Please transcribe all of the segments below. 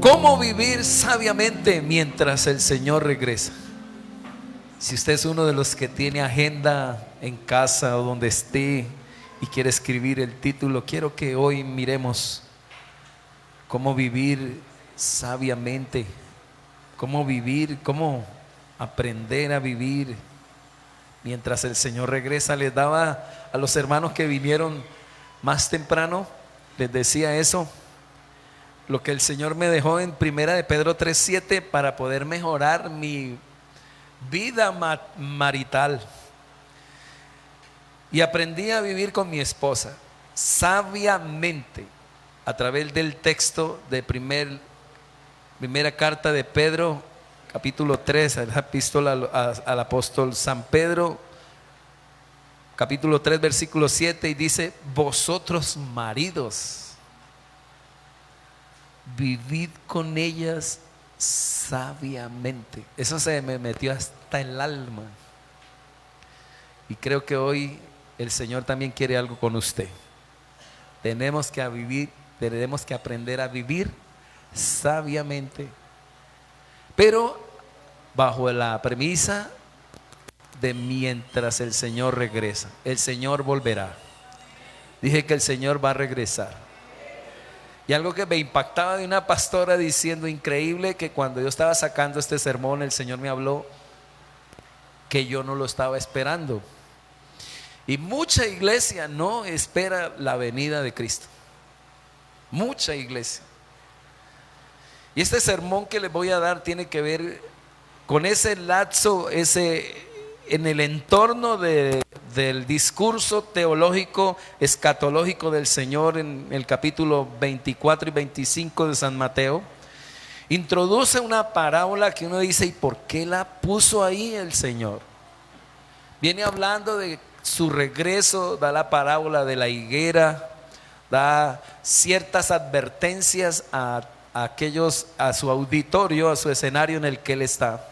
¿Cómo vivir sabiamente mientras el Señor regresa? Si usted es uno de los que tiene agenda en casa o donde esté y quiere escribir el título, quiero que hoy miremos cómo vivir sabiamente, cómo vivir, cómo aprender a vivir mientras el Señor regresa. Les daba a los hermanos que vinieron más temprano, les decía eso, lo que el Señor me dejó en Primera de Pedro 3:7 para poder mejorar mi vida marital. Y aprendí a vivir con mi esposa sabiamente a través del texto de primera carta de Pedro, capítulo 3, la epístola al apóstol San Pedro, capítulo 3, versículo 7, y dice: vosotros maridos, vivid con ellas sabiamente. Eso se me metió hasta el alma. Y creo que hoy el Señor también quiere algo con usted. Tenemos que aprender a vivir sabiamente, pero bajo la premisa de mientras el Señor regresa. El Señor volverá. Dije que el Señor va a regresar. Y algo que me impactaba de una pastora diciendo, increíble, que cuando yo estaba sacando este sermón, el Señor me habló que yo no lo estaba esperando. Y mucha iglesia no espera la venida de Cristo. Mucha iglesia. Y este sermón que les voy a dar tiene que ver con ese lapso, en el entorno del discurso teológico escatológico del Señor en el capítulo 24 y 25 de San Mateo. Introduce una parábola que uno dice: ¿y por qué la puso ahí el Señor? Viene hablando de su regreso, da la parábola de la higuera, da ciertas advertencias a su auditorio, a su escenario en el que él está.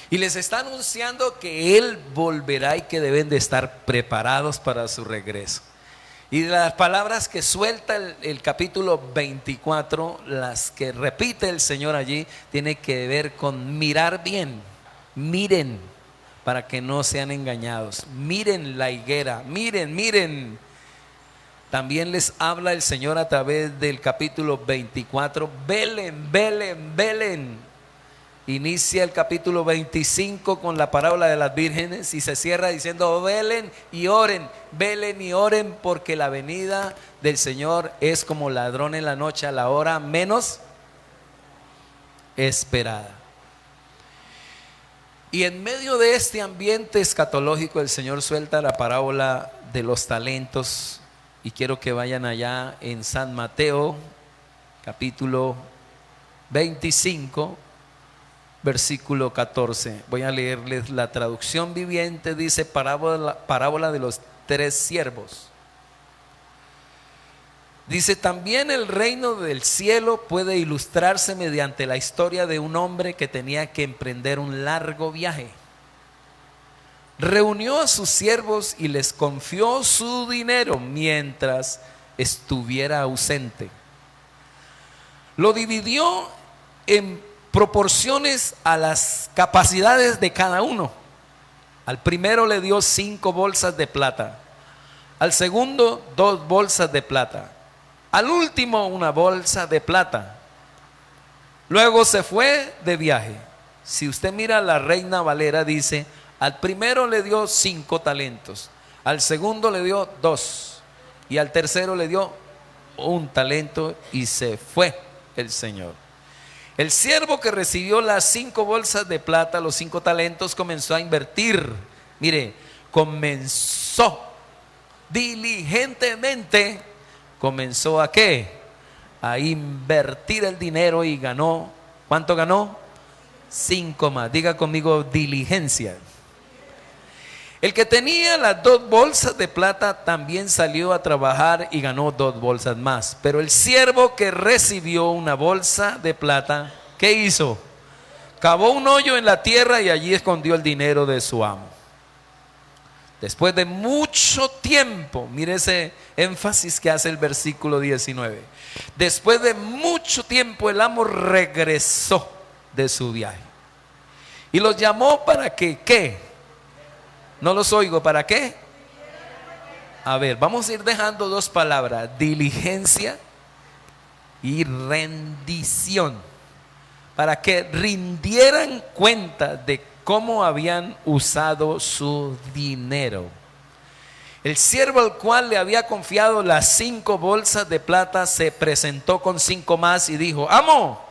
Y les está anunciando que Él volverá y que deben de estar preparados para su regreso. Y las palabras que suelta el capítulo 24, las que repite el Señor allí, tiene que ver con mirar bien. Miren, para que no sean engañados. Miren la higuera, miren. También les habla el Señor a través del capítulo 24. Velen. Inicia el capítulo 25 con la parábola de las vírgenes y se cierra diciendo: velen y oren, porque la venida del Señor es como ladrón en la noche a la hora menos esperada. Y en medio de este ambiente escatológico, el Señor suelta la parábola de los talentos. Y quiero que vayan allá en San Mateo, capítulo 25, versículo 14. Voy a leerles la traducción viviente. Dice: parábola de los 3 siervos. Dice: también el reino del cielo puede ilustrarse mediante la historia de un hombre que tenía que emprender un largo viaje. Reunió a sus siervos y les confió su dinero mientras estuviera ausente. Lo dividió en proporciones a las capacidades de cada uno. Al primero le dio 5 bolsas de plata, al segundo 2 bolsas de plata, al último 1 bolsa de plata. Luego se fue de viaje. Si usted mira la Reina Valera, dice: al primero le dio 5 talentos, al segundo le dio 2 y al tercero le dio 1 talento, y se fue el Señor. El siervo que recibió las 5 bolsas de plata, los 5 talentos, comenzó a invertir. Mire, comenzó diligentemente. ¿Comenzó a qué? A invertir el dinero y ganó. ¿Cuánto ganó? 5 más. Diga conmigo: diligencia. El que tenía las 2 bolsas de plata también salió a trabajar y ganó 2 bolsas más. Pero el siervo que recibió 1 bolsa de plata, ¿qué hizo? Cavó un hoyo en la tierra y allí escondió el dinero de su amo. Después de mucho tiempo, mire ese énfasis que hace el versículo 19. Después de mucho tiempo el amo regresó de su viaje y los llamó para que, ¿qué? No los oigo, ¿para qué? A ver, vamos a ir dejando dos palabras: diligencia y rendición, para que rindieran cuenta de cómo habían usado su dinero. El siervo al cual le había confiado las 5 bolsas de plata se presentó con 5 más y dijo: amo,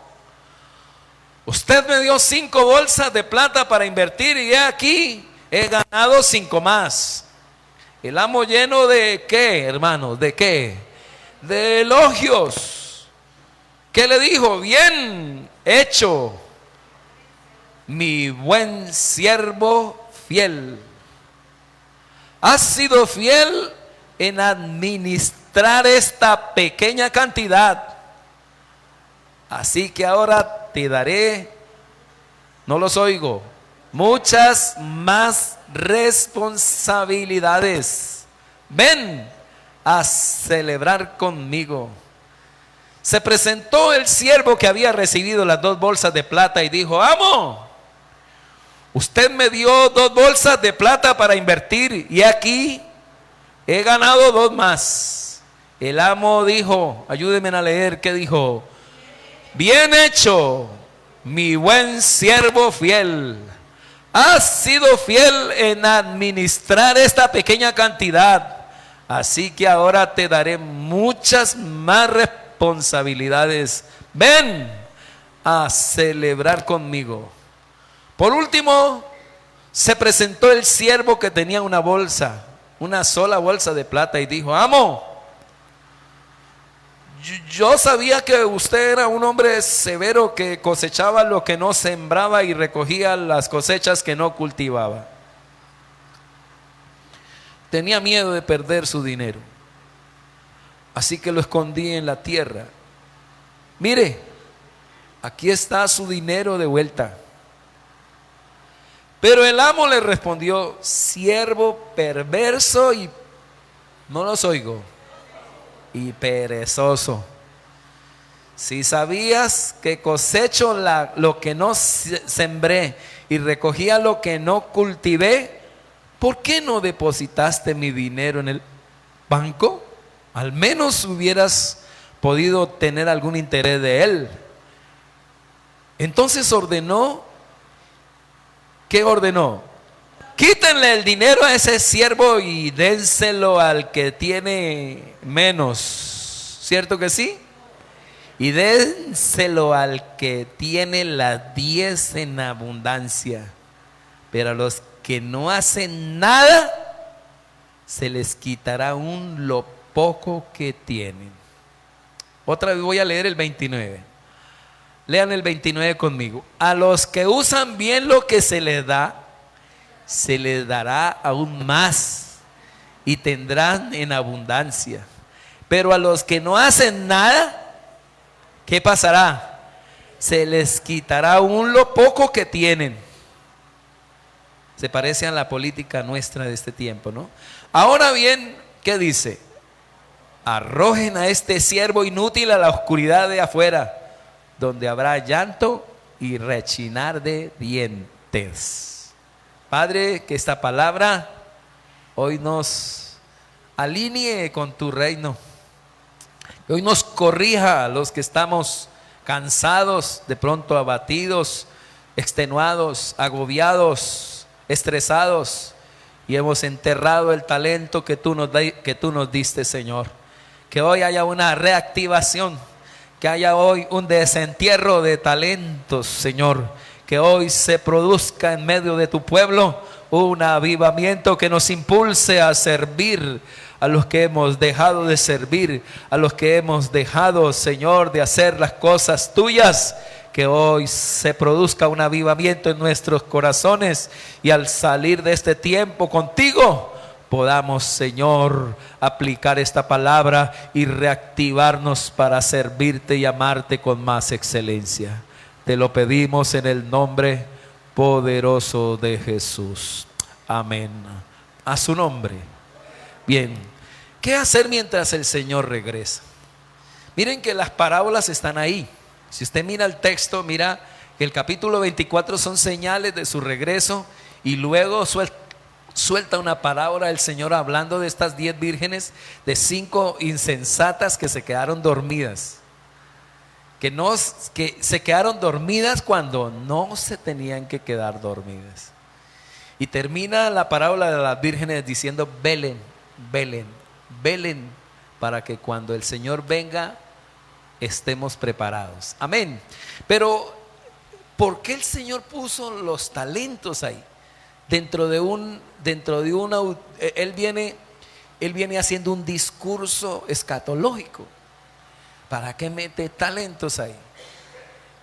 usted me dio 5 bolsas de plata para invertir y he aquí, he ganado 5 más. El amo, lleno de ¿qué, hermano? ¿De qué? De elogios. ¿Qué le dijo? Bien hecho, mi buen siervo fiel. Has sido fiel en administrar esta pequeña cantidad, así que ahora te daré, no los oigo, muchas más responsabilidades. Ven a celebrar conmigo. Se presentó el siervo que había recibido las 2 bolsas de plata y dijo: amo, usted me dio 2 bolsas de plata para invertir y aquí he ganado 2 más. El amo dijo, ayúdenme a leer, ¿qué dijo? Bien hecho, mi buen siervo fiel. Has sido fiel en administrar esta pequeña cantidad, así que ahora te daré muchas más responsabilidades. Ven a celebrar conmigo. Por último, se presentó el siervo que tenía una sola bolsa de plata y dijo: amo, yo sabía que usted era un hombre severo que cosechaba lo que no sembraba y recogía las cosechas que no cultivaba. Tenía miedo de perder su dinero, así que lo escondí en la tierra. Mire, aquí está su dinero de vuelta. Pero el amo le respondió: siervo perverso y, no los oigo, y perezoso. Si sabías que cosecho lo que no sembré y recogía lo que no cultivé, ¿por qué no depositaste mi dinero en el banco? Al menos hubieras podido tener algún interés de él. Entonces ordenó. ¿Qué ordenó? Quítenle el dinero a ese siervo y dénselo al que tiene menos. ¿Cierto que sí? Y dénselo al que tiene las 10 en abundancia. Pero a los que no hacen nada, se les quitará aún lo poco que tienen. Otra vez voy a leer el 29. Lean el 29 conmigo. A los que usan bien lo que se les da, se les dará aún más y tendrán en abundancia. Pero a los que no hacen nada, ¿qué pasará? Se les quitará aún lo poco que tienen. Se parece a la política nuestra de este tiempo, ¿no? Ahora bien, ¿qué dice? Arrojen a este siervo inútil a la oscuridad de afuera, donde habrá llanto y rechinar de dientes. Padre, que esta palabra hoy nos alinee con tu reino, que hoy nos corrija a los que estamos cansados, de pronto abatidos, extenuados, agobiados, estresados, y hemos enterrado el talento que tú nos diste, Señor. Que hoy haya una reactivación, que haya hoy un desentierro de talentos, Señor. Que hoy se produzca en medio de tu pueblo un avivamiento que nos impulse a servir a los que hemos dejado de servir, a los que hemos dejado, Señor, de hacer las cosas tuyas. Que hoy se produzca un avivamiento en nuestros corazones y al salir de este tiempo contigo podamos, Señor, aplicar esta palabra y reactivarnos para servirte y amarte con más excelencia. Te lo pedimos en el nombre poderoso de Jesús. Amén. A su nombre. Bien, ¿qué hacer mientras el Señor regresa? Miren que las parábolas están ahí. Si usted mira el texto, mira que el capítulo 24 son señales de su regreso, y luego suelta una parábola del Señor hablando de estas 10 vírgenes, de 5 insensatas que se quedaron dormidas. Que se quedaron dormidas cuando no se tenían que quedar dormidas. Y termina la parábola de las vírgenes diciendo: velen, velen, velen, para que cuando el Señor venga estemos preparados. Amén. Pero ¿por qué el Señor puso los talentos ahí? Él viene haciendo un discurso escatológico. ¿Para qué mete talentos ahí?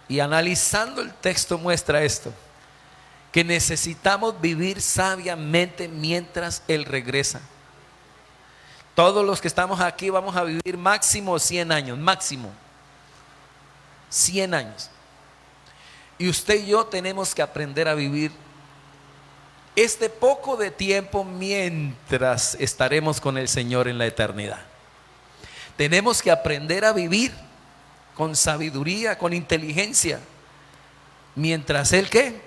Y analizando el texto muestra esto: que necesitamos vivir sabiamente mientras Él regresa. Todos los que estamos aquí vamos a vivir máximo 100 años, máximo 100 años. Y usted y yo tenemos que aprender a vivir este poco de tiempo mientras estaremos con el Señor en la eternidad. Tenemos que aprender a vivir con sabiduría, con inteligencia, mientras Él ¿qué?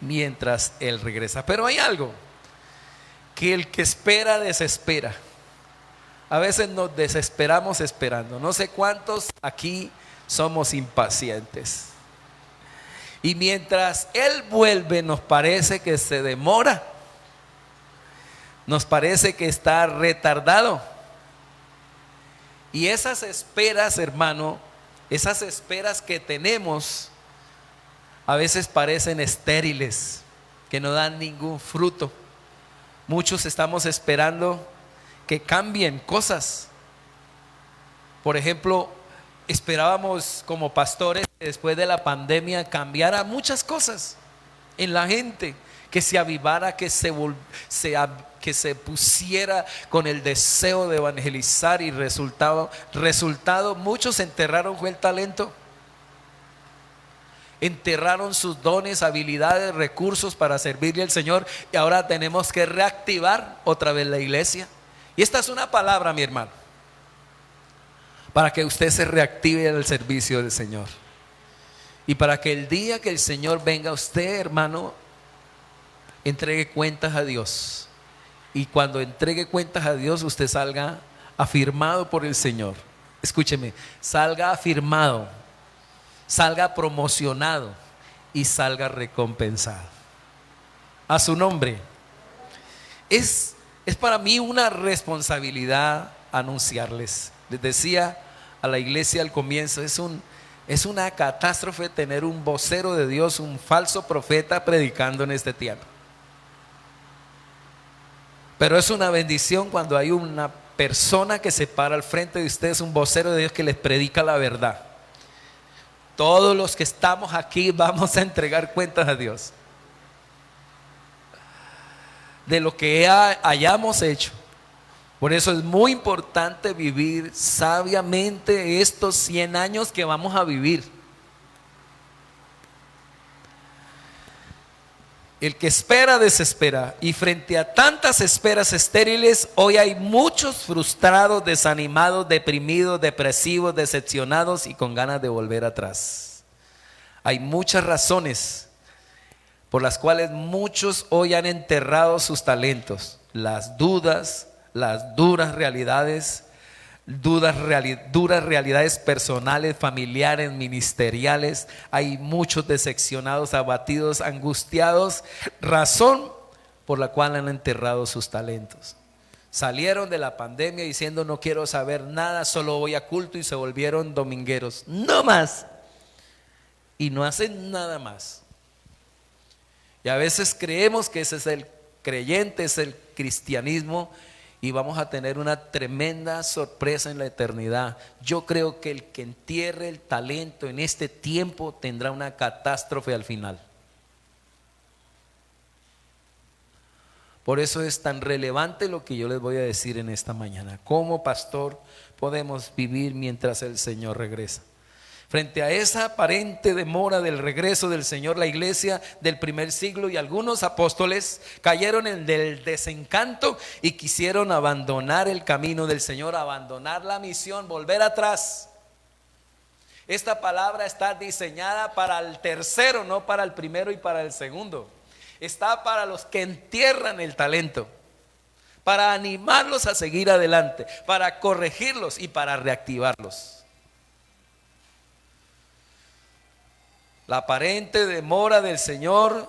Mientras Él regresa. Pero hay algo, que el que espera desespera. A veces nos desesperamos esperando. No sé cuántos aquí somos impacientes. Y mientras Él vuelve nos parece que se demora. Nos parece que está retardado. Y esas esperas, hermano, esas esperas que tenemos a veces parecen estériles, que no dan ningún fruto. Muchos estamos esperando que cambien cosas. Por ejemplo, esperábamos como pastores que después de la pandemia cambiara muchas cosas en la gente, que se avivara, que se pusiera con el deseo de evangelizar, y resultado, muchos enterraron fue el talento. Enterraron sus dones, habilidades, recursos para servirle al Señor, y ahora tenemos que reactivar otra vez la iglesia. Y esta es una palabra, mi hermano, para que usted se reactive en el servicio del Señor, y para que el día que el Señor venga, usted, hermano, entregue cuentas a Dios. Y cuando entregue cuentas a Dios, usted salga afirmado por el Señor. Escúcheme, salga afirmado, salga promocionado y salga recompensado. A su nombre. Es para mí una responsabilidad anunciarles. Les decía a la iglesia al comienzo, es una catástrofe tener un vocero de Dios, un falso profeta predicando en este tiempo. Pero es una bendición cuando hay una persona que se para al frente de ustedes, un vocero de Dios que les predica la verdad. Todos los que estamos aquí vamos a entregar cuentas a Dios de lo que hayamos hecho. Por eso es muy importante vivir sabiamente estos 100 años que vamos a vivir. El que espera desespera, y frente a tantas esperas estériles, hoy hay muchos frustrados, desanimados, deprimidos, depresivos, decepcionados y con ganas de volver atrás. Hay muchas razones por las cuales muchos hoy han enterrado sus talentos: las dudas, las duras realidades personales, familiares, ministeriales. Hay muchos decepcionados, abatidos, angustiados, razón por la cual han enterrado sus talentos. Salieron de la pandemia diciendo: no quiero saber nada, solo voy a culto, y se volvieron domingueros, no más, y no hacen nada más. Y a veces creemos que ese es el creyente, es el cristianismo, y vamos a tener una tremenda sorpresa en la eternidad. Yo creo que el que entierre el talento en este tiempo tendrá una catástrofe al final. Por eso es tan relevante lo que yo les voy a decir en esta mañana. Como pastor podemos vivir mientras el Señor regresa. Frente a esa aparente demora del regreso del Señor, la iglesia del primer siglo y algunos apóstoles cayeron en el desencanto y quisieron abandonar el camino del Señor, abandonar la misión, volver atrás. Esta palabra está diseñada para el tercero, no para el primero y para el segundo. Está para los que entierran el talento, para animarlos a seguir adelante, para corregirlos y para reactivarlos. La aparente demora del Señor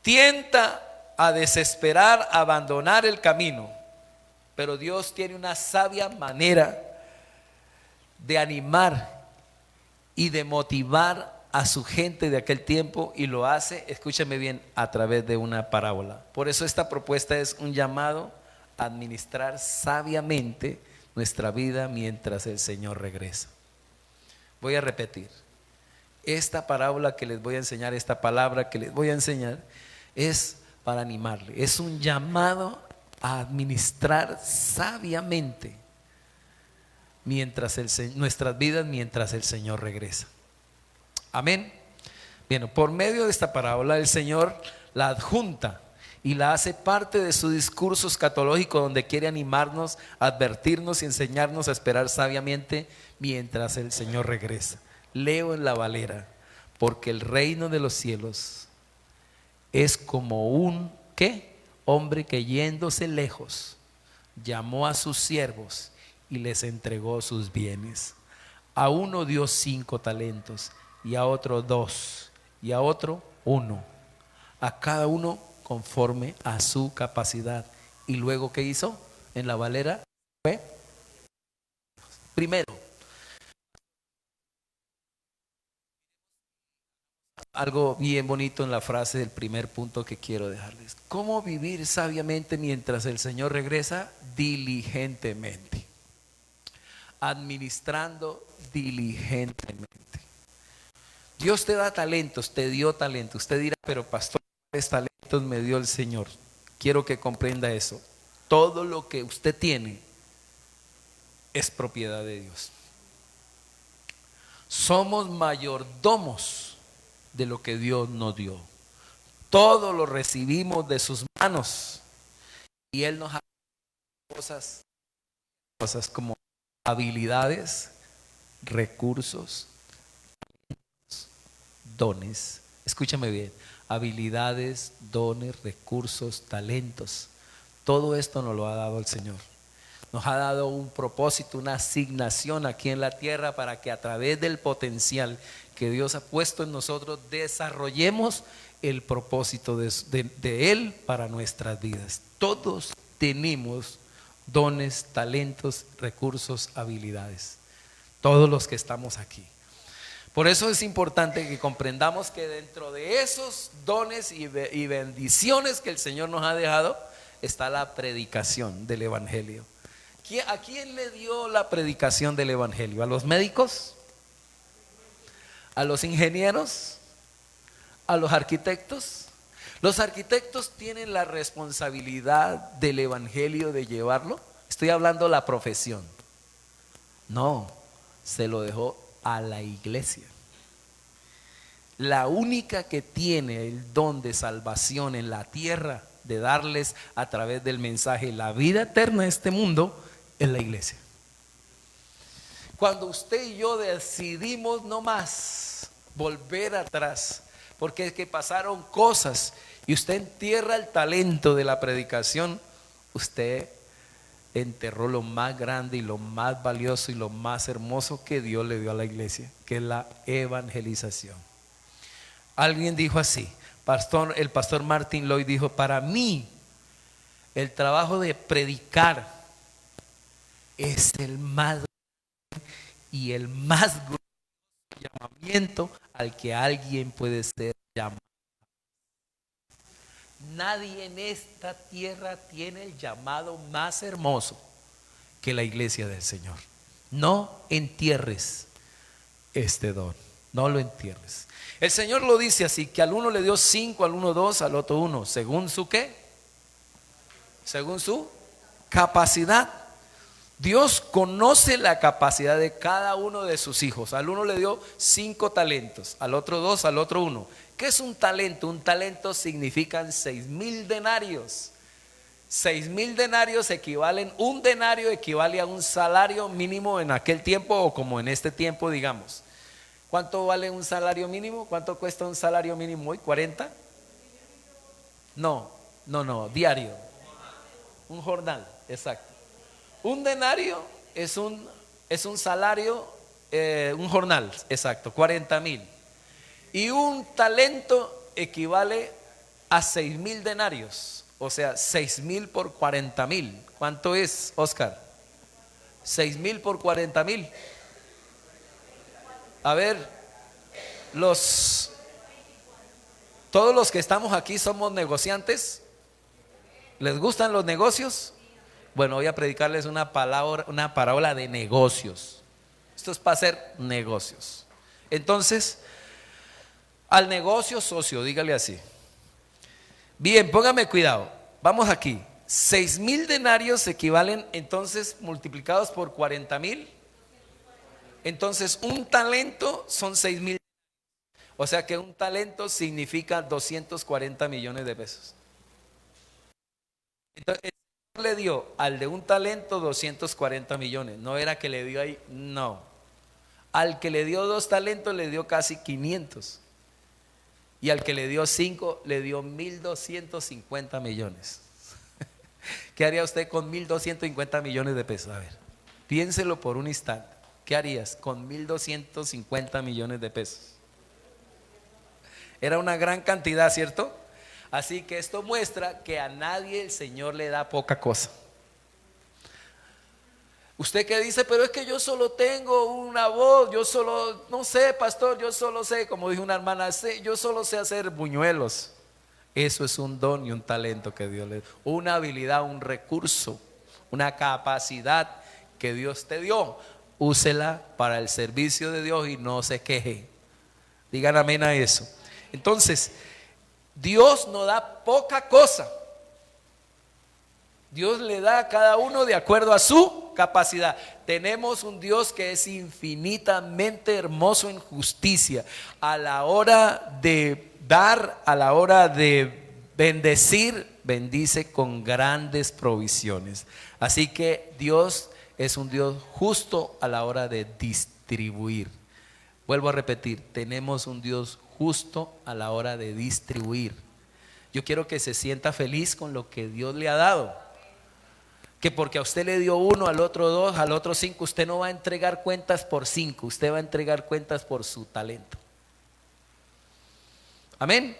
tienta a desesperar, a abandonar el camino, pero Dios tiene una sabia manera de animar y de motivar a su gente de aquel tiempo, y lo hace, escúchame bien, a través de una parábola. Por eso esta propuesta es un llamado a administrar sabiamente nuestra vida mientras el Señor regresa. Voy a repetir. Esta parábola que les voy a enseñar, esta palabra que les voy a enseñar, es para animarle. Es un llamado a administrar sabiamente nuestras vidas mientras el Señor regresa. Amén. Bien, por medio de esta parábola el Señor la adjunta y la hace parte de su discurso escatológico, donde quiere animarnos, advertirnos y enseñarnos a esperar sabiamente mientras el Señor regresa. Leo en la Valera: porque el reino de los cielos es como un ¿qué? Hombre que yéndose lejos llamó a sus siervos y les entregó sus bienes. A uno dio 5 talentos, y a otro 2, y a otro 1, a cada uno conforme a su capacidad. Y luego, ¿qué hizo? En la Valera fue primero. Algo bien bonito en la frase del primer punto que quiero dejarles. ¿Cómo vivir sabiamente mientras el Señor regresa? Diligentemente. Administrando diligentemente. Dios te da talentos, te dio talentos. Usted dirá, pero pastor, ¿cuáles talentos me dio el Señor? Quiero que comprenda eso. Todo lo que usted tiene es propiedad de Dios. Somos mayordomos de lo que Dios nos dio. Todo lo recibimos de sus manos, y Él nos ha dado cosas como habilidades, recursos, dones. Escúchame bien: habilidades, dones, recursos, talentos. Todo esto nos lo ha dado el Señor. Nos ha dado un propósito, una asignación aquí en la tierra, para que a través del potencial que Dios ha puesto en nosotros desarrollemos el propósito de Él para nuestras vidas. Todos tenemos dones, talentos, recursos, habilidades. Todos los que estamos aquí. Por eso es importante que comprendamos que dentro de esos dones y bendiciones que el Señor nos ha dejado está la predicación del Evangelio. ¿A quién le dio la predicación del Evangelio? ¿A los médicos? ¿A los ingenieros? ¿A los arquitectos? ¿Los arquitectos tienen la responsabilidad del Evangelio de llevarlo? Estoy hablando de la profesión. No, se lo dejó a la iglesia. La única que tiene el don de salvación en la tierra, de darles a través del mensaje la vida eterna a este mundo, es la iglesia. Cuando usted y yo decidimos no más volver atrás, porque es que pasaron cosas, y usted entierra el talento de la predicación, usted enterró lo más grande y lo más valioso y lo más hermoso que Dios le dio a la iglesia, que es la evangelización. Alguien dijo así, el pastor Martin Lloyd dijo: para mí el trabajo de predicar es el más y el más llamamiento al que alguien puede ser llamado. Nadie en esta tierra tiene el llamado más hermoso que la iglesia del Señor. No entierres este don, no lo entierres. El Señor lo dice así, que al uno le dio 5, al uno 2, al otro 1, según su ¿qué? Según su capacidad. Dios conoce la capacidad de cada uno de sus hijos. Al uno le dio 5 talentos, al otro 2, al otro 1. ¿Qué es un talento? Un talento significan 6,000 denarios. 6,000 denarios equivalen, un denario equivale a un salario mínimo en aquel tiempo o como en este tiempo, digamos. ¿Cuánto vale un salario mínimo? ¿Cuánto cuesta un salario mínimo hoy? ¿40? No, diario. Un jornal, exacto. Un denario es un salario, un jornal, exacto, 40,000. Y un talento equivale a 6,000 denarios, o sea, 6,000 por 40,000. ¿Cuánto es, Oscar? 6,000 por 40,000. A ver, todos los que estamos aquí somos negociantes. ¿Les gustan los negocios? Bueno, voy a predicarles una parábola de negocios. Esto es para hacer negocios. Entonces, al negocio socio, dígale así. Bien, póngame cuidado. Vamos aquí. 6,000 denarios equivalen entonces multiplicados por 40,000. Entonces, un talento son 6,000. O sea que un talento significa 240 millones de pesos. Entonces, le dio al de un talento 240 millones. No era que le dio ahí, no. Al que le dio 2 talentos le dio casi 500. Y al que le dio 5 le dio 1,250 millones. ¿Qué haría usted con 1,250 millones de pesos? A ver, piénselo por un instante. ¿Qué harías con 1,250 millones de pesos? Era una gran cantidad, ¿cierto? Así que esto muestra que a nadie el Señor le da poca cosa. Usted que dice, pero es que yo solo tengo una voz, yo solo, no sé, pastor, yo solo sé, como dijo una hermana, yo solo sé hacer buñuelos. Eso es un don y un talento que Dios le dio, una habilidad, un recurso, una capacidad que Dios te dio. Úsela para el servicio de Dios y no se queje. Digan amén a eso. Entonces, Dios no da poca cosa. Dios le da a cada uno de acuerdo a su capacidad. Tenemos un Dios que es infinitamente hermoso en justicia. A la hora de dar, a la hora de bendecir, bendice con grandes provisiones. Así que Dios es un Dios justo a la hora de distribuir. Vuelvo a repetir, tenemos un Dios justo a la hora de distribuir. Yo quiero que se sienta feliz con lo que Dios le ha dado. Que porque a usted le dio 1, al otro 2, al otro 5, usted no va a entregar cuentas por 5, usted va a entregar cuentas por su talento. Amén.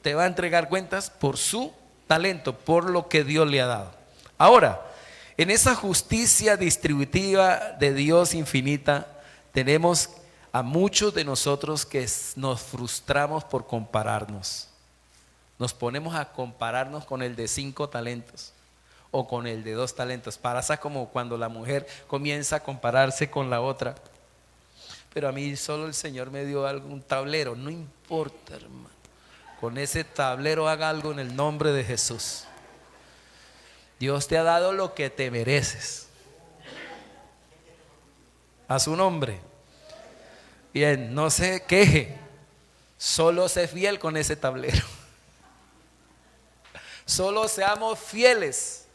Te va a entregar cuentas por su talento, por lo que Dios le ha dado. Ahora, en esa justicia distributiva de Dios infinita, tenemos a muchos de nosotros que nos frustramos por compararnos. Nos ponemos a compararnos con el de 5 talentos o con el de 2 talentos. Pasa como cuando la mujer comienza a compararse con la otra. Pero a mí solo el Señor me dio un tablero. No importa, hermano. Con ese tablero haga algo en el nombre de Jesús. Dios te ha dado lo que te mereces. A su nombre. Bien, no se queje. Solo sé fiel con ese tablero. Solo seamos fieles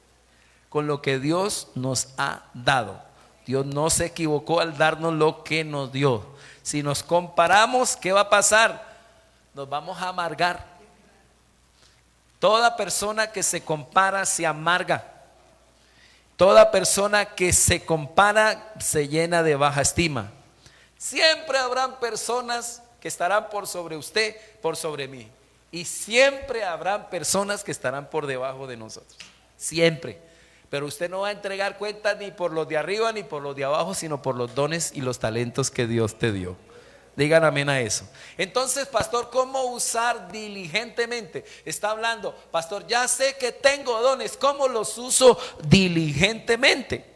con lo que Dios nos ha dado. Dios no se equivocó al darnos lo que nos dio. Si nos comparamos, ¿qué va a pasar? Nos vamos a amargar. Toda persona que se compara se amarga. Toda persona que se compara se llena de baja estima. Siempre habrán personas que estarán por sobre usted, por sobre mí. Y siempre habrán personas que estarán por debajo de nosotros. Siempre. Pero usted no va a entregar cuentas ni por los de arriba ni por los de abajo, sino por los dones y los talentos que Dios te dio. Digan amén a eso. Entonces, pastor, ¿cómo usar diligentemente? Está hablando, pastor, ya sé que tengo dones, ¿cómo los uso diligentemente?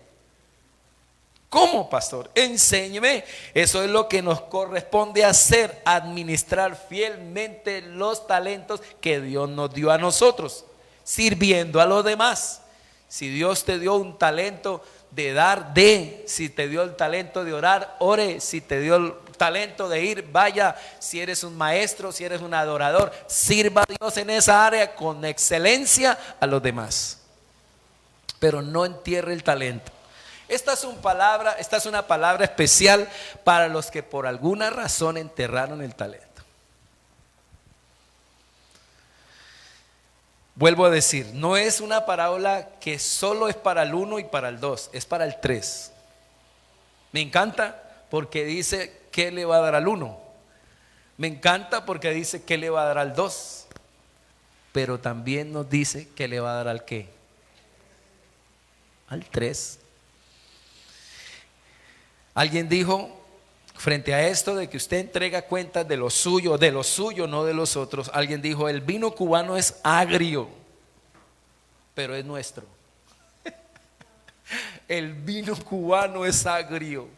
¿Cómo, pastor? Enséñeme. Eso es lo que nos corresponde hacer, administrar fielmente los talentos que Dios nos dio a nosotros, sirviendo a los demás, Si Dios te dio un talento de dar, dé. Si te dio el talento de orar, ore. Si te dio el talento de ir, vaya. Si eres un maestro, si eres un adorador, sirva a Dios en esa área con excelencia a los demás. Pero no entierre el talento. Esta es una palabra especial para los que por alguna razón enterraron el talento. Vuelvo a decir, no es una parábola que solo es para el 1 y para el 2, es para el 3. Me encanta porque dice qué le va a dar al 1. Me encanta porque dice qué le va a dar al 2. Pero también nos dice qué le va a dar al qué. Al 3. Alguien dijo frente a esto de que usted entrega cuentas de lo suyo, no de los otros. Alguien dijo, el vino cubano es agrio, pero es nuestro. El vino cubano es agrio,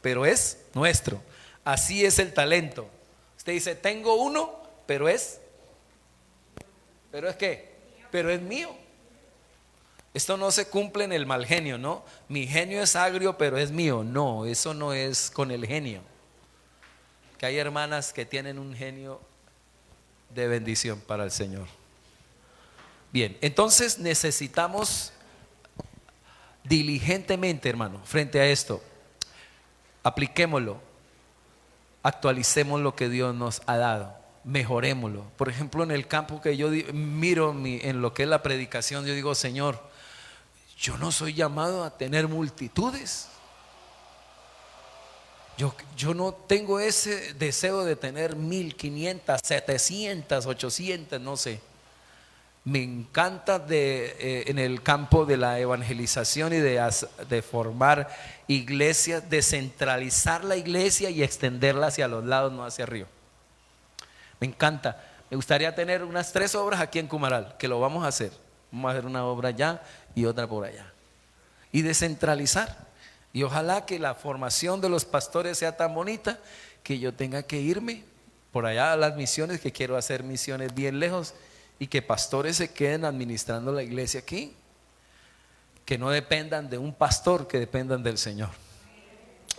pero es nuestro. Así es el talento. Usted dice, tengo uno, pero es ¿qué? Pero es mío. Esto no se cumple en el mal genio, ¿no? Mi genio es agrio, pero es mío. No, eso no es con el genio. Que hay hermanas que tienen un genio de bendición para el Señor. Bien, entonces necesitamos diligentemente, hermano, frente a esto, apliquémoslo, actualicemos lo que Dios nos ha dado, mejorémoslo. Por ejemplo, en el campo que yo miro en lo que es la predicación, yo digo, Señor, yo no soy llamado a tener multitudes. Yo no tengo ese deseo de tener 1500, 700, 800, no sé. Me encanta en el campo de la evangelización y de formar iglesias, descentralizar la iglesia y extenderla hacia los lados, no hacia arriba. Me encanta. Me gustaría tener unas 3 obras aquí en Cumaral, que lo vamos a hacer. Vamos a hacer una obra allá y otra por allá. Y descentralizar. Y ojalá que la formación de los pastores sea tan bonita que yo tenga que irme por allá a las misiones, que quiero hacer misiones bien lejos, y que pastores se queden administrando la iglesia aquí. Que no dependan de un pastor, que dependan del Señor.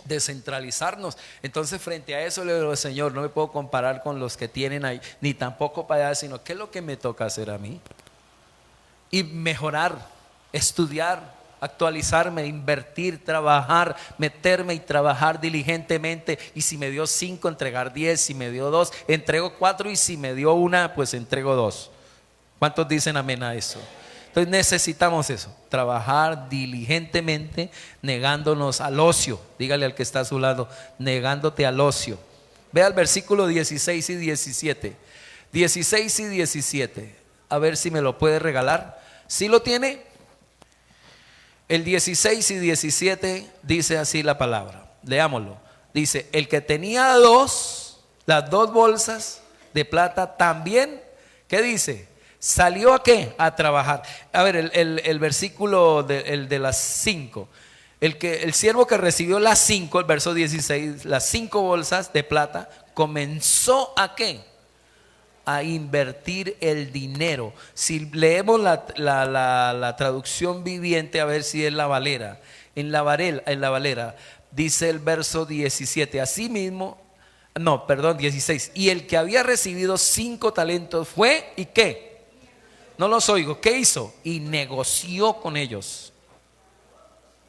Descentralizarnos. Entonces, frente a eso le digo, Señor, no me puedo comparar con los que tienen ahí, ni tampoco para allá, sino ¿qué es lo que me toca hacer a mí? Y mejorar, estudiar, actualizarme, invertir, trabajar, meterme y trabajar diligentemente. Y si me dio 5, entregar 10. Si me dio 2, entrego 4. Y si me dio 1, pues entrego 2. ¿Cuántos dicen amén a eso? Entonces necesitamos eso, trabajar diligentemente, negándonos al ocio. Dígale al que está a su lado, negándote al ocio. Vea el versículo 16 y 17. 16 y 17. A ver si me lo puede regalar. ¿Sí lo tiene? El 16 y 17 dice así la palabra. Leámoslo. Dice, el que tenía las 2 bolsas de plata también, ¿qué dice? ¿Salió a qué? A trabajar. A ver, el versículo el de las 5. El siervo que recibió las 5, el verso 16, las 5 bolsas de plata, comenzó a qué? A invertir el dinero. Si leemos la traducción viviente, a ver si es la Valera. En la Valera dice el verso 17, asimismo, no, perdón, 16. Y el que había recibido 5 talentos fue, ¿y qué? No los oigo. ¿Qué hizo? Y negoció con ellos.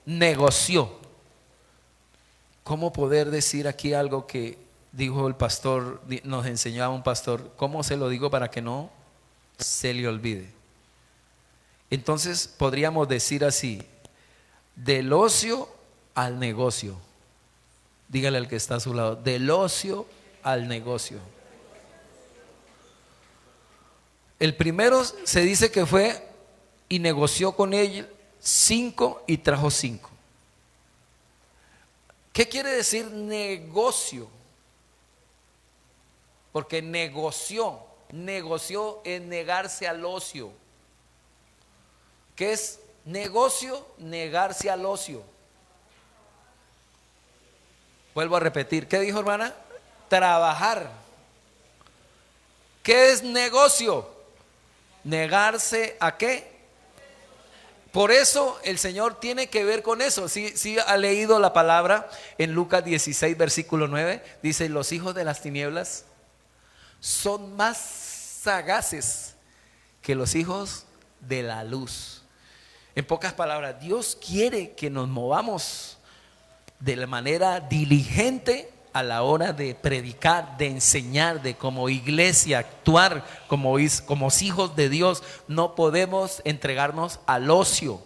Negoció. ¿Cómo poder decir aquí algo que dijo el pastor, nos enseñaba un pastor? ¿Cómo se lo digo para que no se le olvide? Entonces podríamos decir así: del ocio al negocio. Dígale al que está a su lado, del ocio al negocio. El primero se dice que fue y negoció con él 5 y trajo 5. ¿Qué quiere decir negocio? Porque negoció es negarse al ocio. ¿Qué es negocio? Negarse al ocio. Vuelvo a repetir, ¿qué dijo, hermana? Trabajar. ¿Qué es negocio? Negarse a qué. Por eso el Señor tiene que ver con eso. Si ha leído la palabra en Lucas 16, versículo 9, dice: los hijos de las tinieblas son más sagaces que los hijos de la luz. En pocas palabras, Dios quiere que nos movamos de la manera diligente a la hora de predicar, de enseñar, de como iglesia actuar como hijos de Dios. No podemos entregarnos al ocio.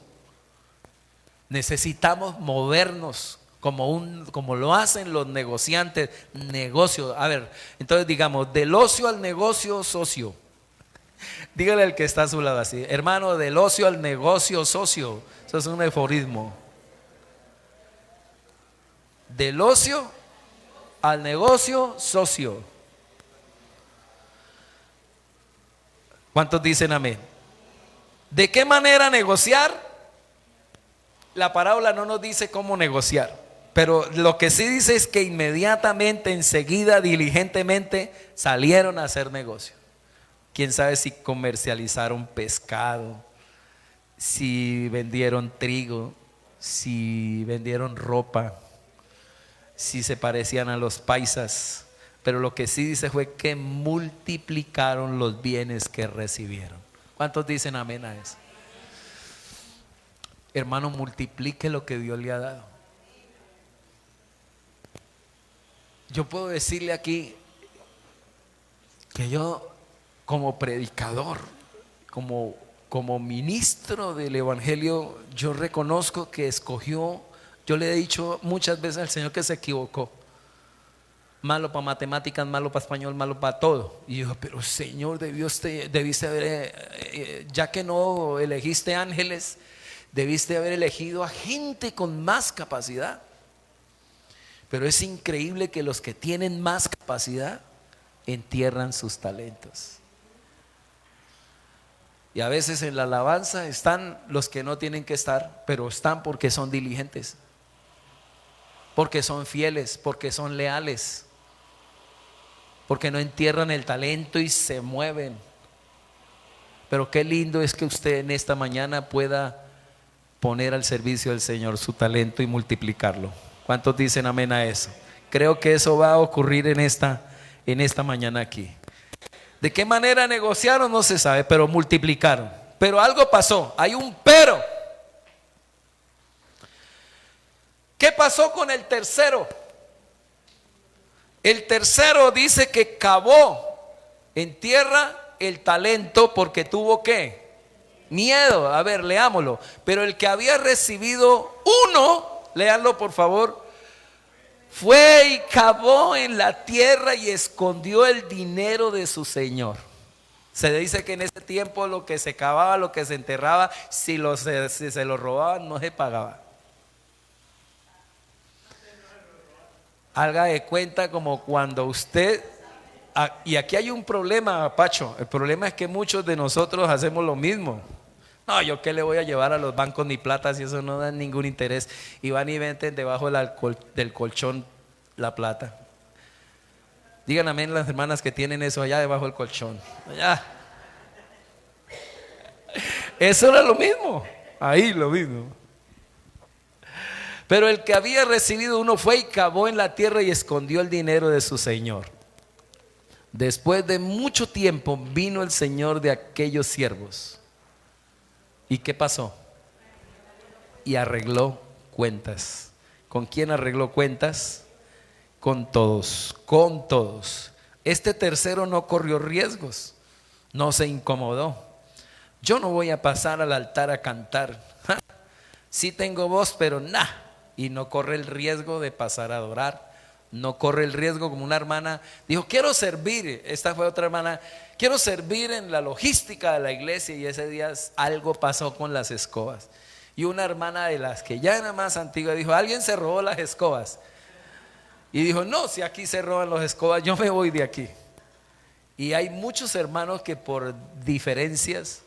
Necesitamos movernos como lo hacen los negociantes. Negocio. A ver, entonces digamos, del ocio al negocio socio. Dígale al que está a su lado así: hermano, del ocio al negocio socio. Eso es un aforismo. Del ocio al negocio socio. ¿Cuántos dicen amén? ¿De qué manera negociar? La parábola no nos dice cómo negociar, pero lo que sí dice es que inmediatamente, enseguida, diligentemente salieron a hacer negocio. Quién sabe si comercializaron pescado, si vendieron trigo, si vendieron ropa, si se parecían a los paisas, pero lo que sí dice fue que multiplicaron los bienes que recibieron. ¿Cuántos dicen amén a eso? Hermano, multiplique lo que Dios le ha dado. Yo puedo decirle aquí que yo, como predicador, como ministro del evangelio, yo reconozco que escogió. Yo le he dicho muchas veces al Señor que se equivocó. Malo para matemáticas, malo para español, malo para todo. Y yo: pero Señor, debiste haber, ya que no elegiste ángeles, debiste haber elegido a gente con más capacidad. Pero es increíble que los que tienen más capacidad entierran sus talentos. Y a veces en la alabanza están los que no tienen que estar, pero están porque son diligentes, porque son fieles, porque son leales, porque no entierran el talento y se mueven. Pero qué lindo es que usted en esta mañana pueda poner al servicio del Señor su talento y multiplicarlo. ¿Cuántos dicen amén a eso? Creo que eso va a ocurrir en esta mañana aquí. ¿De qué manera negociaron? No se sabe, pero multiplicaron. Pero algo pasó, hay un pero. ¿Qué pasó con el tercero? El tercero dice que cavó en tierra el talento porque tuvo ¿qué? Miedo. A ver, leámoslo. Pero el que había recibido uno, léanlo por favor, fue y cavó en la tierra y escondió el dinero de su señor. Se dice que en ese tiempo lo que se cavaba, lo que se enterraba, si se lo robaban, no se pagaba. Haga de cuenta como cuando usted, y aquí hay un problema, Pacho. El problema es que muchos de nosotros hacemos lo mismo. No, yo qué le voy a llevar a los bancos ni plata si eso no da ningún interés. Y van y venden debajo del colchón la plata. Digan amén las hermanas que tienen eso allá debajo del colchón. Allá. Eso era lo mismo. Ahí lo mismo. Pero el que había recibido uno fue y cavó en la tierra y escondió el dinero de su señor. Después de mucho tiempo vino el señor de aquellos siervos. ¿Y qué pasó? Y arregló cuentas. ¿Con quién arregló cuentas? Con todos, con todos. Este tercero no corrió riesgos, no se incomodó. Yo no voy a pasar al altar a cantar. Sí tengo voz, pero nada. Y no corre el riesgo de pasar a adorar. No corre el riesgo, como una hermana dijo: quiero servir. Esta fue otra hermana: quiero servir en la logística de la iglesia. Y ese día algo pasó con las escobas. Y una hermana de las que ya era más antigua dijo: alguien se robó las escobas. Y dijo: no, si aquí se roban las escobas, yo me voy de aquí. Y hay muchos hermanos que por diferencias,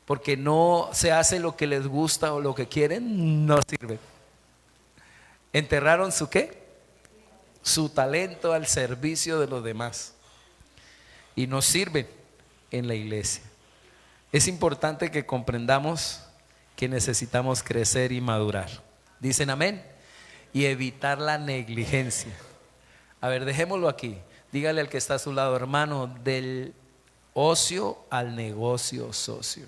porque no se hace lo que les gusta o lo que quieren, no sirven. Enterraron su ¿qué? Su talento al servicio de los demás. Y no sirven en la iglesia. Es importante que comprendamos que necesitamos crecer y madurar. ¿Dicen amén? Y evitar la negligencia. A ver, dejémoslo aquí. Dígale al que está a su lado, hermano, del ocio al negocio socio.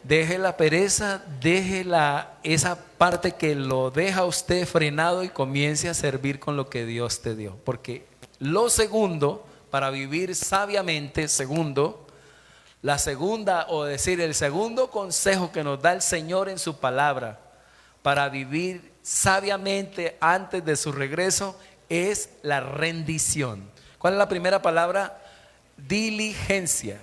Deje la pereza, deje esa parte que lo deja usted frenado y comience a servir con lo que Dios te dio. Porque lo segundo, para vivir sabiamente, la segunda, o decir, el segundo consejo que nos da el Señor en su palabra para vivir sabiamente antes de su regreso es la rendición. ¿Cuál es la primera palabra? Diligencia.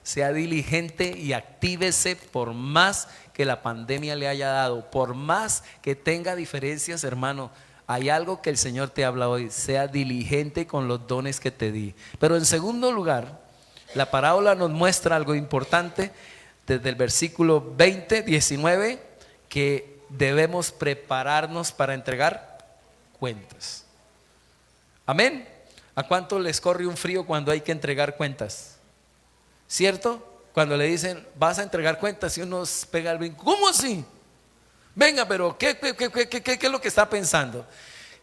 Sea diligente y actívese por más que la pandemia le haya dado, por más que tenga diferencias, hermano. Hay algo que el Señor te habla hoy: sea diligente con los dones que te di. Pero en segundo lugar, la parábola nos muestra algo importante desde el versículo 19, que debemos prepararnos para entregar cuentas. Amén. ¿A cuánto les corre un frío cuando hay que entregar cuentas? ¿Cierto? Cuando le dicen vas a entregar cuentas y uno pega el brinco. ¿Cómo así? Venga, pero ¿qué es lo que está pensando?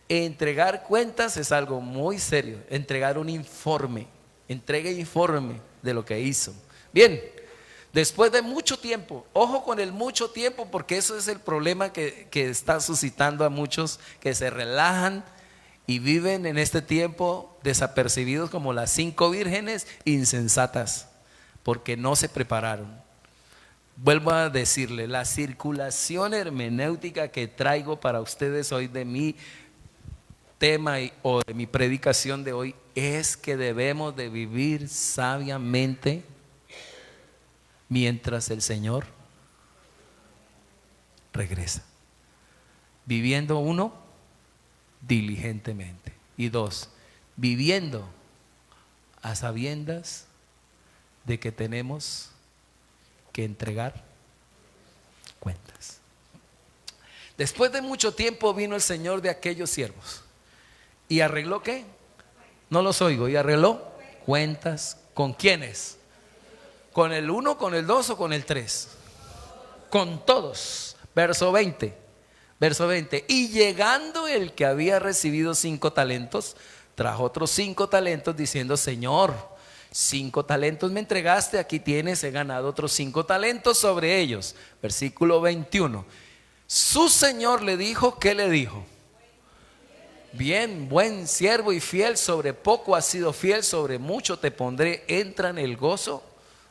Entregar cuentas es algo muy serio. Entregar un informe. Entregue informe de lo que hizo. Bien, después de mucho tiempo, ojo con el mucho tiempo, porque eso es el problema que está suscitando a muchos que se relajan y viven en este tiempo desapercibidos como las 5 vírgenes insensatas, porque no se prepararon. Vuelvo a decirle, la circulación hermenéutica que traigo para ustedes hoy de mi tema o de mi predicación de hoy es que debemos de vivir sabiamente mientras el Señor regresa. Viviendo, 1, diligentemente, y 2, viviendo a sabiendas de que tenemos que entregar cuentas. Después de mucho tiempo vino el Señor de aquellos siervos y arregló, ¿qué? No los oigo. Y arregló cuentas. ¿Con quiénes? ¿Con el 1, con el 2 o con el 3? Con todos. Verso 20. Y llegando el que había recibido 5 talentos, trajo otros 5 talentos diciendo: Señor, 5 talentos me entregaste, aquí tienes, he ganado otros 5 talentos sobre ellos. Versículo 21. Su Señor le dijo, ¿qué le dijo? Bien, buen siervo y fiel, sobre poco has sido fiel, sobre mucho te pondré, entra en el gozo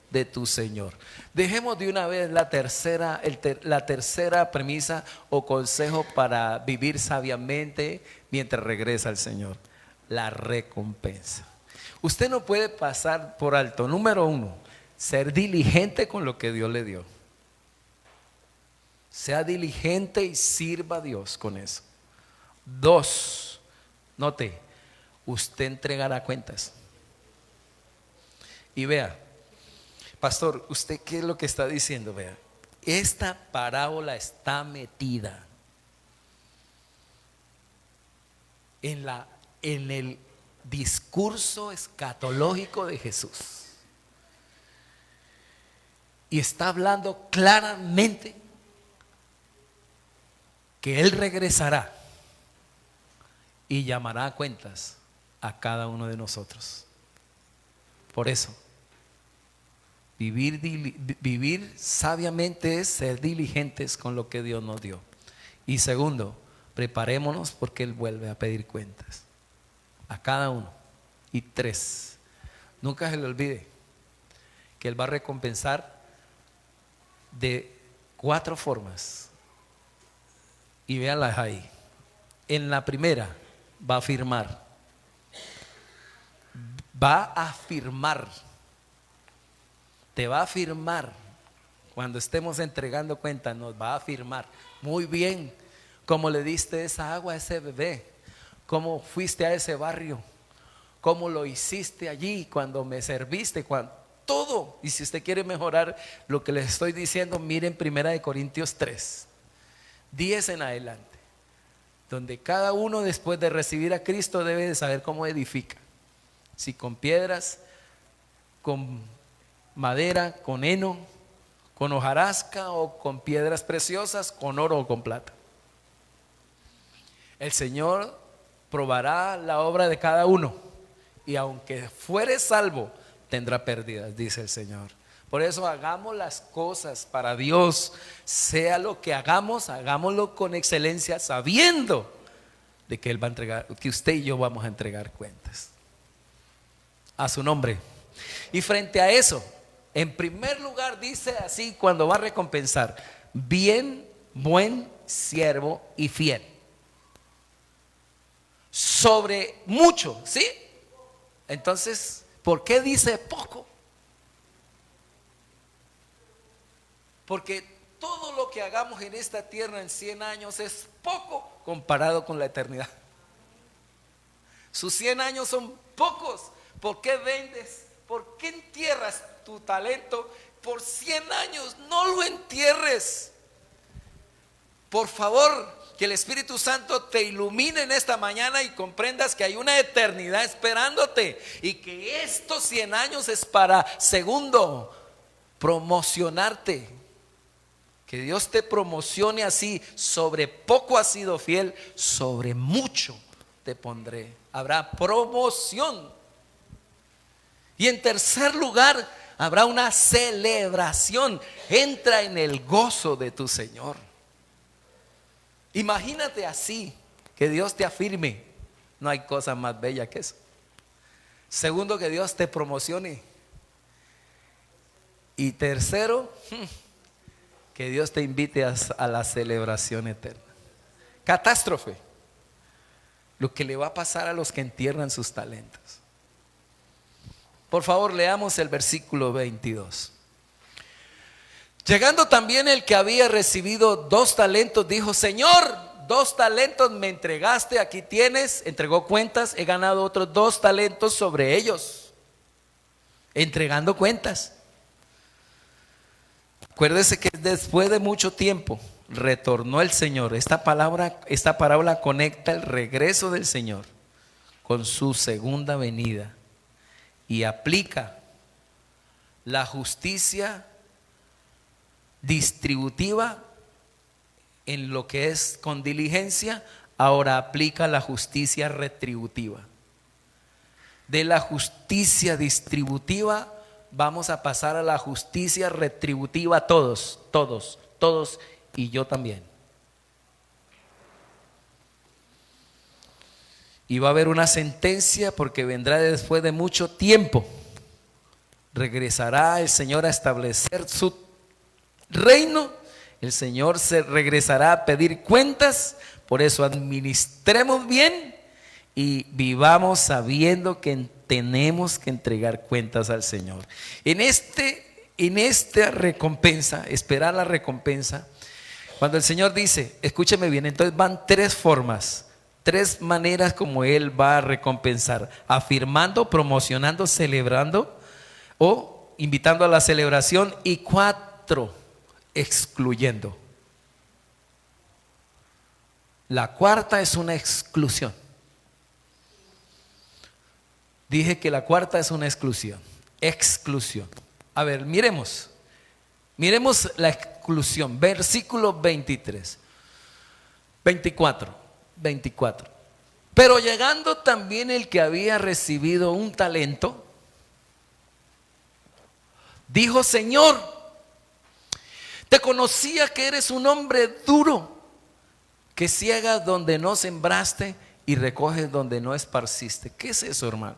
de tu Señor. Dejemos de una vez la tercera premisa o consejo para vivir sabiamente mientras regresa el Señor: la recompensa. Usted no puede pasar por alto, número 1, ser diligente con lo que Dios le dio. Sea diligente y sirva a Dios con eso. 2, note, usted entregará cuentas. Y vea, pastor, ¿usted qué es lo que está diciendo? Vea, esta parábola está metida en el discurso escatológico de Jesús, y está hablando claramente que Él regresará y llamará a cuentas a cada uno de nosotros. Por eso, vivir sabiamente es ser diligentes con lo que Dios nos dio. Y segundo, preparémonos porque Él vuelve a pedir cuentas a cada uno. Y 3, nunca se le olvide que Él va a recompensar de 4 formas. Y véanlas ahí. En la primera, va a afirmar. Te va a afirmar. Cuando estemos entregando cuentas, nos va a afirmar: muy bien, cómo le diste esa agua a ese bebé, cómo fuiste a ese barrio, cómo lo hiciste allí, cuando me serviste, todo. Y si usted quiere mejorar lo que les estoy diciendo, miren 1 Corintios 3, 10 en adelante, donde cada uno después de recibir a Cristo debe de saber cómo edifica. Si con piedras, con madera, con heno, con hojarasca o con piedras preciosas, con oro o con plata. El Señor probará la obra de cada uno, y aunque fuere salvo, tendrá pérdidas, dice el Señor. Por eso hagamos las cosas para Dios, sea lo que hagamos, hagámoslo con excelencia, sabiendo de que Él va a entregar, que usted y yo vamos a entregar cuentas a su nombre. Y frente a eso, en primer lugar dice así cuando va a recompensar: bien, buen siervo y fiel. Sobre mucho, ¿sí? Entonces, ¿por qué dice poco? Porque todo lo que hagamos en esta tierra en 100 años es poco comparado con la eternidad. Sus 100 años son pocos. ¿Por qué vendes? ¿Por qué entierras tu talento por 100 años? No lo entierres. Por favor, que el Espíritu Santo te ilumine en esta mañana y comprendas que hay una eternidad esperándote, y que estos 100 años es para, segundo, promocionarte. Que Dios te promocione así: sobre poco has sido fiel, sobre mucho te pondré. Habrá promoción. Y en tercer lugar, habrá una celebración. Entra en el gozo de tu Señor. Imagínate así, que Dios te afirme. No hay cosa más bella que eso. Segundo, que Dios te promocione. Y tercero, que Dios te invite a la celebración eterna. Catástrofe, lo que le va a pasar a los que entierran sus talentos. Por favor, leamos el versículo 22. Llegando también el que había recibido 2 talentos, dijo: Señor, 2 talentos me entregaste, aquí tienes. Entregó cuentas: he ganado otros 2 talentos sobre ellos. Entregando cuentas. Acuérdese que después de mucho tiempo retornó el Señor. Esta parábola conecta el regreso del Señor con su segunda venida, y aplica la justicia distributiva en lo que es con diligencia. Ahora aplica la justicia retributiva. De la justicia distributiva vamos a pasar a la justicia retributiva, todos, y yo también. Y va a haber una sentencia, porque vendrá después de mucho tiempo. Regresará el Señor a establecer su reino. El Señor se regresará a pedir cuentas. Por eso administremos bien y vivamos sabiendo que tenemos que entregar cuentas al Señor. En esta recompensa, esperar la recompensa, cuando el Señor dice, escúcheme bien, entonces van 3 formas, 3 maneras como Él va a recompensar: afirmando, promocionando, celebrando o invitando a la celebración, y 4, excluyendo. La cuarta es una exclusión. Dije que la cuarta es una exclusión. A ver, miremos la exclusión. Versículo 24. Pero llegando también el que había recibido un talento, dijo: Señor, te conocía que eres un hombre duro, que ciegas donde no sembraste y recoges donde no esparciste. ¿Qué es eso, hermano?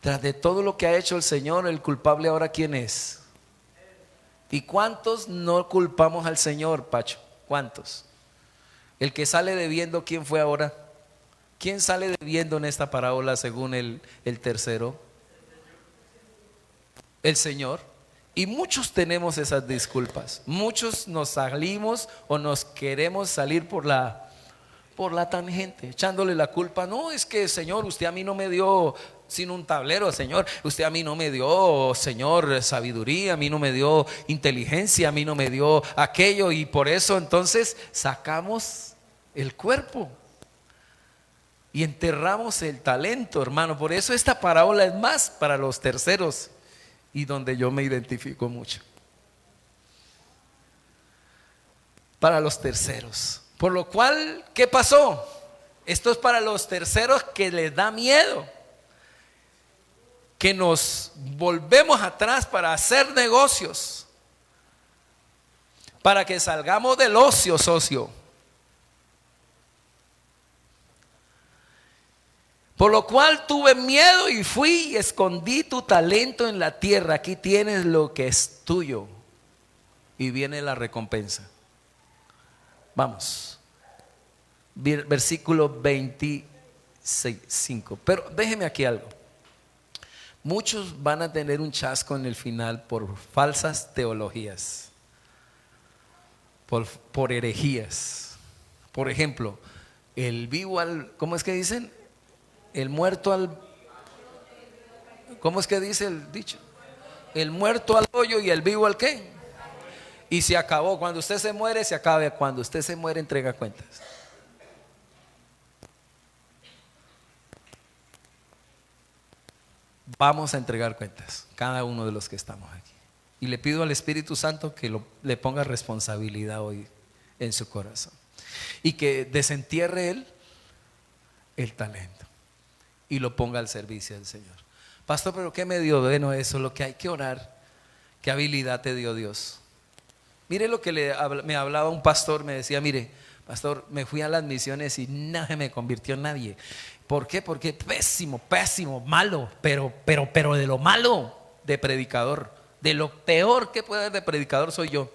Tras de todo lo que ha hecho el Señor, el culpable ahora, ¿quién es? ¿Y cuántos no culpamos al Señor, Pacho? ¿Cuántos? El que sale debiendo, ¿quién fue ahora? ¿Quién sale debiendo en esta parábola según el tercero? El Señor. Y muchos tenemos esas disculpas. Muchos nos salimos o nos queremos salir por la tangente, echándole la culpa. No, es que, Señor, usted a mí no me dio sino un tablero. Señor, usted a mí no me dio, Señor, sabiduría, a mí no me dio inteligencia, a mí no me dio aquello. Y por eso entonces sacamos el cuerpo y enterramos el talento, hermano. Por eso esta parábola es más para los terceros, y donde yo me identifico mucho. para los terceros. Por lo cual, ¿qué pasó? Esto es para los terceros que les da miedo, que nos volvemos atrás para hacer negocios, para que salgamos del ocio, socio. Por lo cual tuve miedo y fui y escondí tu talento en la tierra. Aquí tienes lo que es tuyo. Y viene la recompensa. Vamos. Versículo 25. Pero déjeme aquí algo. Muchos van a tener un chasco en el final por falsas teologías, por herejías. Por ejemplo, el vivo al, ¿cómo es que dicen? El muerto al, ¿cómo es que dice el dicho? El muerto al hoyo y el vivo al ¿qué? Y se acabó. Cuando usted se muere, se acaba. Cuando usted se muere, entrega cuentas. Vamos a entregar cuentas, cada uno de los que estamos aquí. Y le pido al Espíritu Santo que le ponga responsabilidad hoy en su corazón. Y que desentierre él el talento y lo ponga al servicio del Señor. Pastor, ¿pero qué me dio? Bueno, eso es lo que hay que orar. ¿Qué habilidad te dio Dios? Mire lo que me hablaba un pastor, me decía, mire, pastor, me fui a las misiones y nadie me convirtió en nadie. ¿Por qué? Porque pésimo, malo, pero de lo malo de predicador, de lo peor que puede haber de predicador soy yo.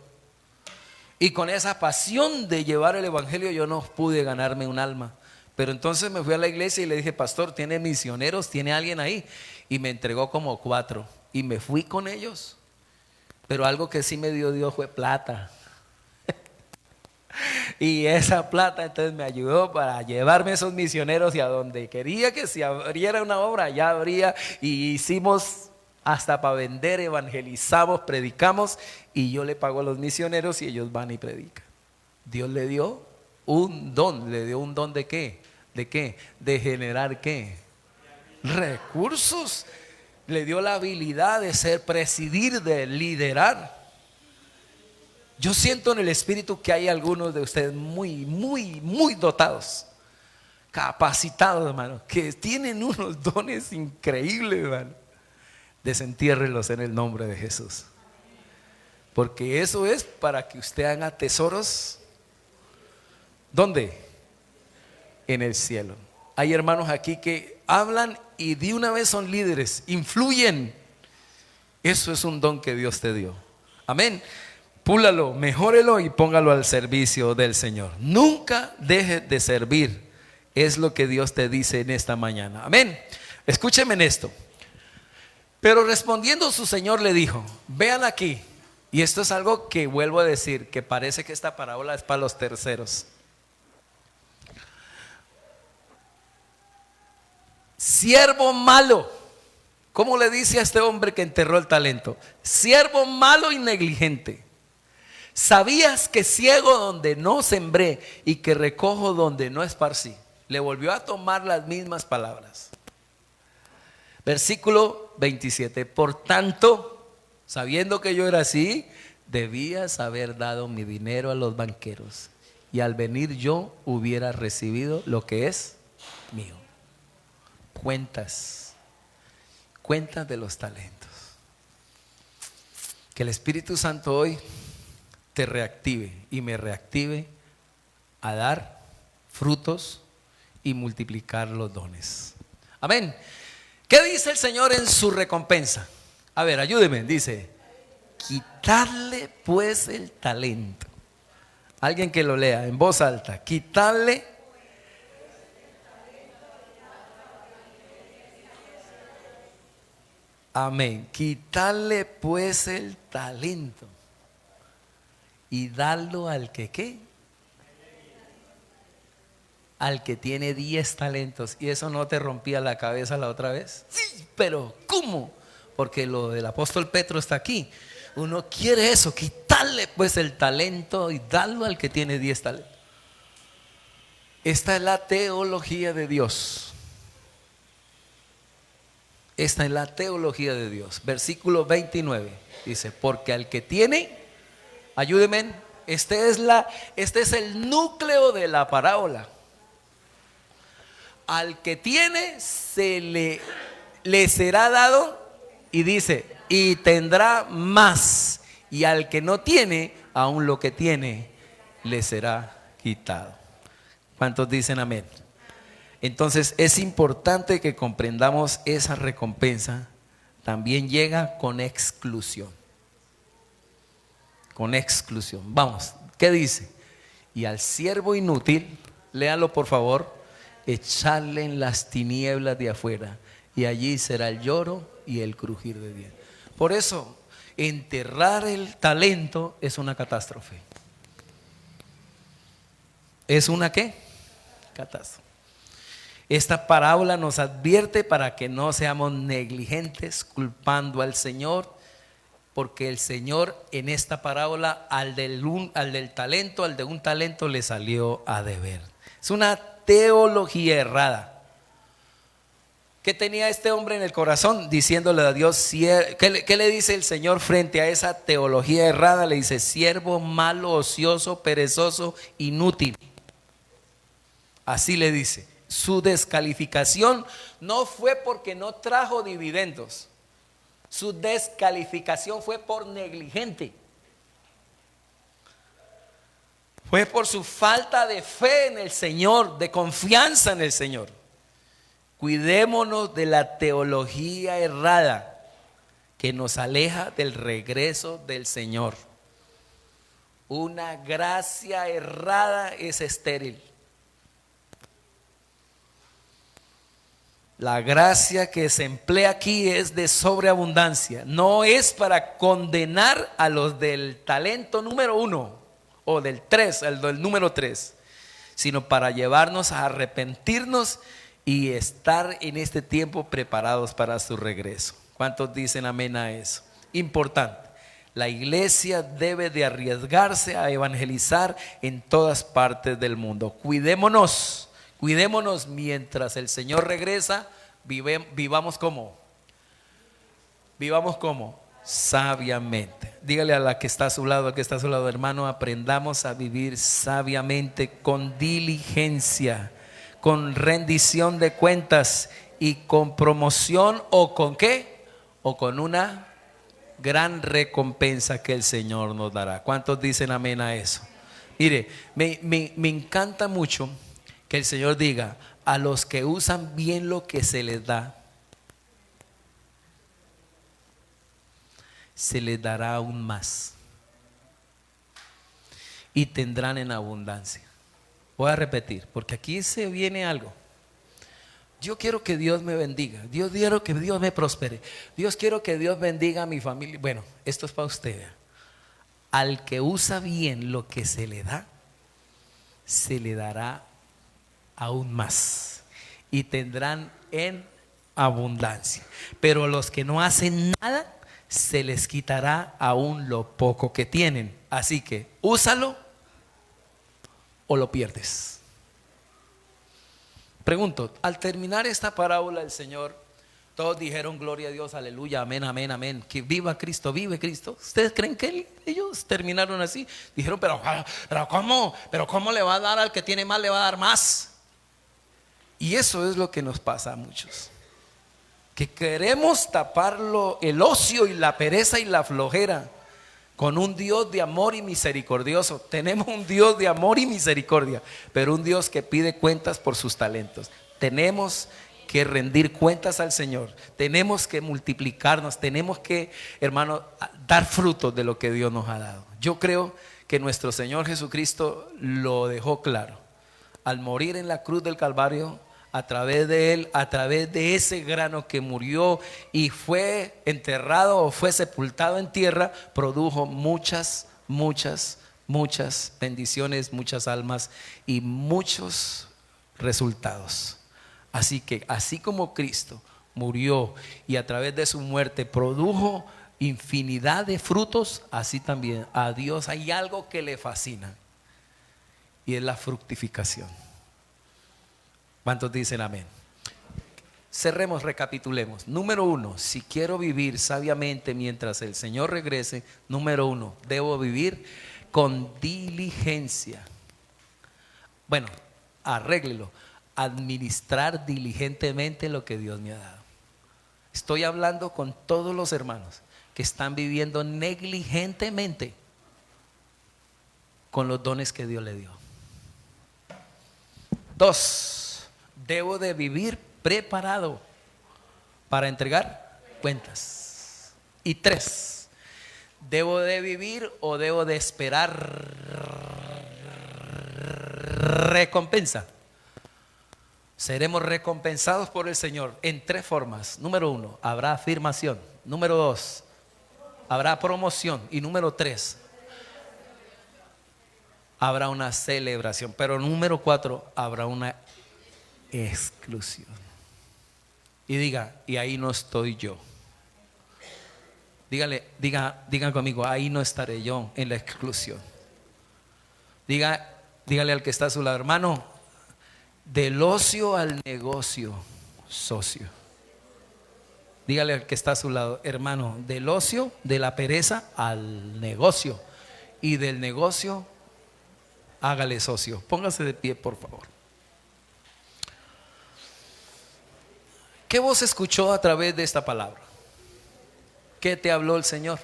Y con esa pasión de llevar el evangelio yo no pude ganarme un alma. Pero entonces me fui a la iglesia y le dije, pastor, ¿tiene misioneros? ¿Tiene alguien ahí? Y me entregó como 4 y me fui con ellos. Pero algo que sí me dio Dios fue plata. Y esa plata entonces me ayudó para llevarme esos misioneros, y a donde quería que se abriera una obra, ya abría, y hicimos hasta para vender, evangelizamos, predicamos, y yo le pago a los misioneros y ellos van y predican. Dios le dio un don. ¿Le dio un don de qué? ¿De qué? De generar ¿qué? Recursos. Le dio la habilidad de presidir, de liderar. Yo siento en el espíritu que hay algunos de ustedes muy dotados, capacitados, hermano, que tienen unos dones increíbles, hermano. Desentiérrenlos en el nombre de Jesús. Porque eso es para que usted haga tesoros. ¿Dónde? En el cielo. Hay hermanos aquí que hablan y de una vez son líderes, influyen. Eso es un don que Dios te dio. Amén. Púlalo, mejórelo y póngalo al servicio del Señor. Nunca deje de servir. Es lo que Dios te dice en esta mañana. Amén. Escúcheme en esto. Pero respondiendo su Señor le dijo, vean aquí. Y esto es algo que vuelvo a decir, que parece que esta parábola es para los terceros. Siervo malo. ¿Cómo le dice a este hombre que enterró el talento? Siervo malo y negligente. ¿Sabías que ciego donde no sembré y que recojo donde no esparcí? Le volvió a tomar las mismas palabras. Versículo 27. Por tanto, sabiendo que yo era así, debías haber dado mi dinero a los banqueros, y al venir yo hubiera recibido lo que es mío. Cuentas de los talentos. Que el Espíritu Santo hoy te reactive y me reactive a dar frutos y multiplicar los dones. Amén. ¿Qué dice el Señor en su recompensa? A ver, ayúdeme. Dice, quitarle pues el talento. Alguien que lo lea en voz alta. Quitarle. Amén. Quitarle pues el talento y darlo al que ¿qué? Al que tiene 10 talentos. ¿Y eso no te rompía la cabeza la otra vez? Sí, pero ¿cómo? Porque lo del apóstol Pedro está aquí. Uno quiere eso, quitarle pues el talento y darlo al que tiene 10 talentos. Esta es la teología de Dios. Esta es la teología de Dios. Versículo 29 dice, porque al que tiene, ayúdenme, Este es el núcleo de la parábola. Al que tiene le será dado, y dice, y tendrá más. Y al que no tiene, aún lo que tiene le será quitado. ¿Cuántos dicen amén? Entonces es importante que comprendamos esa recompensa. También llega con exclusión. Con exclusión. Vamos, ¿qué dice? Y al siervo inútil, léalo por favor, echarle en las tinieblas de afuera, y allí será el lloro y el crujir de dientes. Por eso, enterrar el talento es una catástrofe. ¿Es una qué? Catástrofe. Esta parábola nos advierte para que no seamos negligentes culpando al Señor, porque el Señor en esta parábola al del talento, al de un talento le salió a deber. Es una teología errada. ¿Qué tenía este hombre en el corazón? Diciéndole a Dios, ¿qué le dice el Señor frente a esa teología errada? Le dice, siervo malo, ocioso, perezoso, inútil. Así le dice. Su descalificación no fue porque no trajo dividendos. Su descalificación fue por negligente. Fue por su falta de fe en el Señor, de confianza en el Señor. Cuidémonos de la teología errada que nos aleja del regreso del Señor. Una gracia errada es estéril. La gracia que se emplea aquí es de sobreabundancia. No es para condenar a los del talento número 1 o del 3, el del número 3, sino para llevarnos a arrepentirnos y estar en este tiempo preparados para su regreso. ¿Cuántos dicen amén a eso? Importante. La iglesia debe de arriesgarse a evangelizar en todas partes del mundo. Cuidémonos mientras el Señor regresa. Vivamos como sabiamente. Dígale a la que está a su lado, al que está a su lado, hermano, aprendamos a vivir sabiamente, con diligencia, con rendición de cuentas y con promoción, o con qué, o con una gran recompensa que el Señor nos dará. ¿Cuántos dicen amén a eso? Mire, me encanta mucho que el Señor diga, a los que usan bien lo que se les da, se les dará aún más y tendrán en abundancia. Voy a repetir, porque aquí se viene algo. Yo quiero que Dios me bendiga. Dios quiero que Dios me prospere. Dios quiero que Dios bendiga a mi familia. Bueno, esto es para usted. Al que usa bien lo que se le da, se le dará aún más y tendrán en abundancia. Pero a los que no hacen nada, se les quitará aún lo poco que tienen. Así que úsalo o lo pierdes. Pregunto, al terminar esta parábola el Señor, todos dijeron gloria a Dios, aleluya, amén, amén, amén, que viva Cristo, vive Cristo. ¿Ustedes creen que ellos terminaron así? Dijeron, pero ¿cómo le va a dar al que tiene más? Le va a dar más. Y eso es lo que nos pasa a muchos, que queremos taparlo, el ocio y la pereza y la flojera, con un Dios de amor y misericordioso. Tenemos un Dios de amor y misericordia, pero un Dios que pide cuentas por sus talentos. Tenemos que rendir cuentas al Señor, tenemos que multiplicarnos, tenemos que, hermano, dar frutos de lo que Dios nos ha dado. Yo creo que nuestro Señor Jesucristo lo dejó claro al morir en la cruz del Calvario. A través de él, a través de ese grano que murió y fue enterrado o fue sepultado en tierra, produjo muchas bendiciones, muchas almas y muchos resultados. Así que así como Cristo murió y a través de su muerte produjo infinidad de frutos, así también a Dios hay algo que le fascina, y es la fructificación. ¿Cuántos dicen amén? Cerremos, recapitulemos. Número 1, si quiero vivir sabiamente mientras el Señor regrese, número 1, debo vivir con diligencia. Bueno, arréglelo. Administrar diligentemente lo que Dios me ha dado. Estoy hablando con todos los hermanos que están viviendo negligentemente con los dones que Dios le dio. 2, debo de vivir preparado para entregar cuentas. Y 3, debo de vivir o debo de esperar recompensa. Seremos recompensados por el Señor en 3 formas. Número 1, habrá afirmación. Número 2, habrá promoción. Y número 3, habrá una celebración. Pero número 4, habrá una exclusión. Y diga, y ahí no estoy yo. Digan conmigo, ahí no estaré yo en la exclusión. Dígale al que está a su lado, hermano, del ocio al negocio, socio. Dígale al que está a su lado, hermano, del ocio, de la pereza al negocio. Y del negocio, hágale socio. Póngase de pie, por favor. ¿Qué voz escuchó a través de esta palabra? ¿Qué te habló el Señor?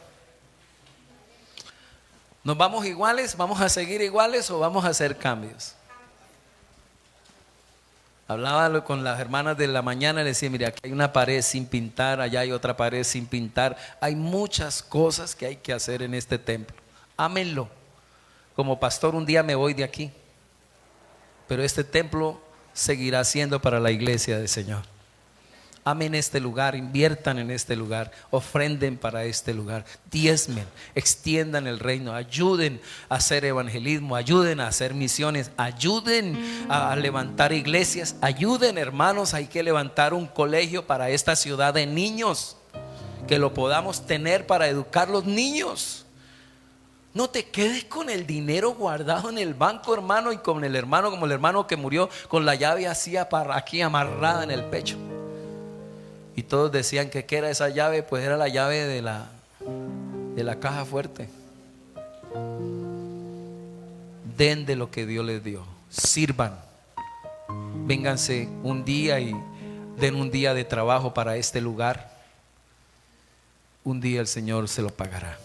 ¿Nos vamos iguales? ¿Vamos a seguir iguales o vamos a hacer cambios? Hablaba con las hermanas de la mañana y le decía, mira, aquí hay una pared sin pintar, allá hay otra pared sin pintar. Hay muchas cosas que hay que hacer en este templo. Ámenlo. Como pastor un día me voy de aquí, pero este templo seguirá siendo para la iglesia del Señor. Amen este lugar, inviertan en este lugar, ofrenden para este lugar, diezmen, extiendan el reino, ayuden a hacer evangelismo, ayuden a hacer misiones, ayuden a levantar iglesias, ayuden, hermanos, hay que levantar un colegio para esta ciudad de niños, que lo podamos tener para educar los niños. No te quedes con el dinero guardado en el banco, hermano, y con el hermano, como el hermano que murió con la llave así para aquí amarrada en el pecho. Y todos decían que ¿qué era esa llave? Pues era la llave de la caja fuerte. Den de lo que Dios les dio. Sirvan. Vénganse un día y den un día de trabajo para este lugar. Un día el Señor se lo pagará.